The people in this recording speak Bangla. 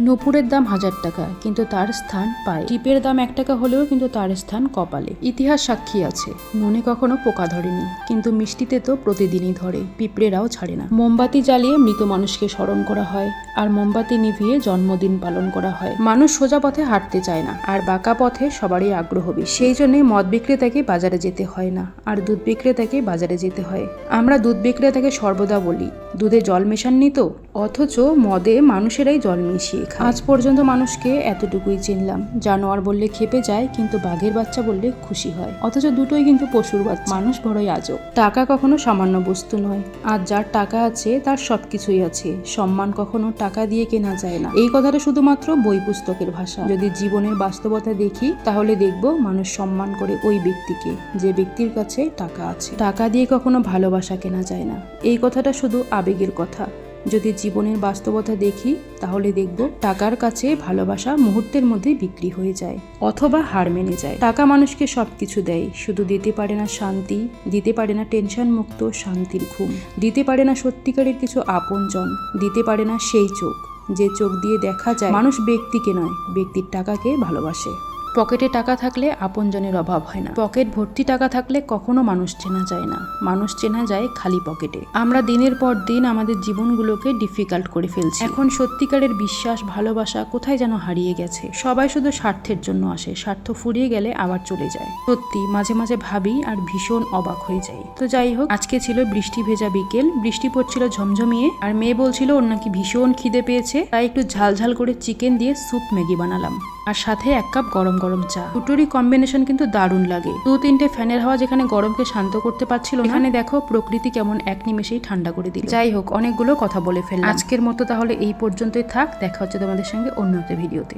নূপুরের দাম 1000 টাকা, কিন্তু তার স্থান পায়। টিপের দাম 1 টাকা হলেও কিন্তু তার স্থান কপালে। ইতিহাস সাক্ষী আছে, নুনে কখনো পোকা ধরেনি, কিন্তু মিষ্টিতে তো প্রতিদিনই ধরে, পিঁপড়েরাও ছাড়ে না। মোমবাতি জ্বালিয়ে মৃত মানুষকে স্মরণ করা হয়, আর মোমবাতি নিভিয়ে জন্মদিন পালন করা হয়। মানুষ সোজা পথে হাঁটতে চায় না, আর বাঁকা পথে সবারই আগ্রহ বেশি। সেই জন্যই মদ বিক্রেতাকে বাজারে যেতে হয় না, আর দুধ বিক্রেতাকে বাজারে যেতে হয়। আমরা দুধ বিক্রেতাকে সর্বদা বলি, দুধে জল মেশাননি তো, অথচ মদে মানুষেরাই জল মিশিয়ে খায়। আজ পর্যন্ত মানুষকে এতটুকুই চিনলাম, জানোয়ার বললে খেপে যায়, কিন্তু বাঘের বাচ্চা বললে খুশি হয়। অথচ দুটোই কিন্তু পশুর বাচ্চা। মানুষ বড়ই আজব। টাকা কখনো সামান্য বস্তু নয়, আর যার টাকা আছে তার সবকিছুই আছে। সম্মান কখনো টাকা দিয়ে কেনা যায় না। এই কথাটা শুধুমাত্র বই পুস্তকের ভাষা। যদি জীবনের বাস্তবতা দেখি, তাহলে দেখব মানুষ সম্মান করে ওই ব্যক্তিকে যে ব্যক্তির কাছে টাকা আছে। টাকা দিয়ে কখনো ভালোবাসা কেনা যায় না। এই কথাটা শুধু আবেগের কথা। যদি জীবনের বাস্তবতা দেখি, তাহলে দেখব টাকার কাছে ভালোবাসা মুহূর্তের মধ্যে বিক্রি হয়ে যায়, অথবা হার মেনে যায়। টাকা মানুষকে সবকিছু দেয়, শুধু দিতে পারে না শান্তি, দিতে পারে না টেনশন মুক্ত শান্তির ঘুম, দিতে পারে না সত্যিকারের কিছু আপনজন, দিতে পারে না সেই চোখ যে চোখ দিয়ে দেখা যায় মানুষ ব্যক্তিকে নয়, ব্যক্তির টাকাকে ভালোবাসে। পকেটে টাকা থাকলে আপনজনের অভাব হয় না। পকেট ভর্তি টাকা থাকলে কখনো মানুষ চেনা যায় না। মানুষ চেনা যায় খালি পকেটে। আমরা দিনের পর দিন আমাদের জীবনগুলোকে ডিফিকাল্ট করে ফেলছি। এখন সত্যিকারের বিশ্বাস, ভালোবাসা কোথায় যেন হারিয়ে গেছে। সবাই শুধু স্বার্থের জন্য আসে, স্বার্থ ফুরিয়ে গেলে আবার চলে যায়। সত্যি মাঝে মাঝে ভাবি আর ভীষণ অবাক হয়ে যাই। তো যাই হোক, আজকে ছিল বৃষ্টি ভেজা বিকেল। বৃষ্টি পড়ছিল ঝমঝমিয়ে, আর মেয়ে বলছিল ওর নাকি ভীষণ খিদে পেয়েছে, তাই একটু ঝাল ঝাল করে চিকেন দিয়ে স্যুপ ম্যাগি বানালাম, আর সাথে 1 কাপ গরম গরম চা। দুটোরই কম্বিনেশন কিন্তু দারুণ লাগে। 2-3টে ফ্যানের হাওয়া যেখানে গরমকে শান্ত করতে পারছিল না, এখানে দেখো প্রকৃতি কেমন এক নিমেষেই ঠান্ডা করে দিল। যাই হোক, অনেকগুলো কথা বলে ফেললাম। আজকের মতো তাহলে এই পর্যন্তই থাক। দেখা হচ্ছে তোমাদের সঙ্গে অন্য একটা ভিডিওতে।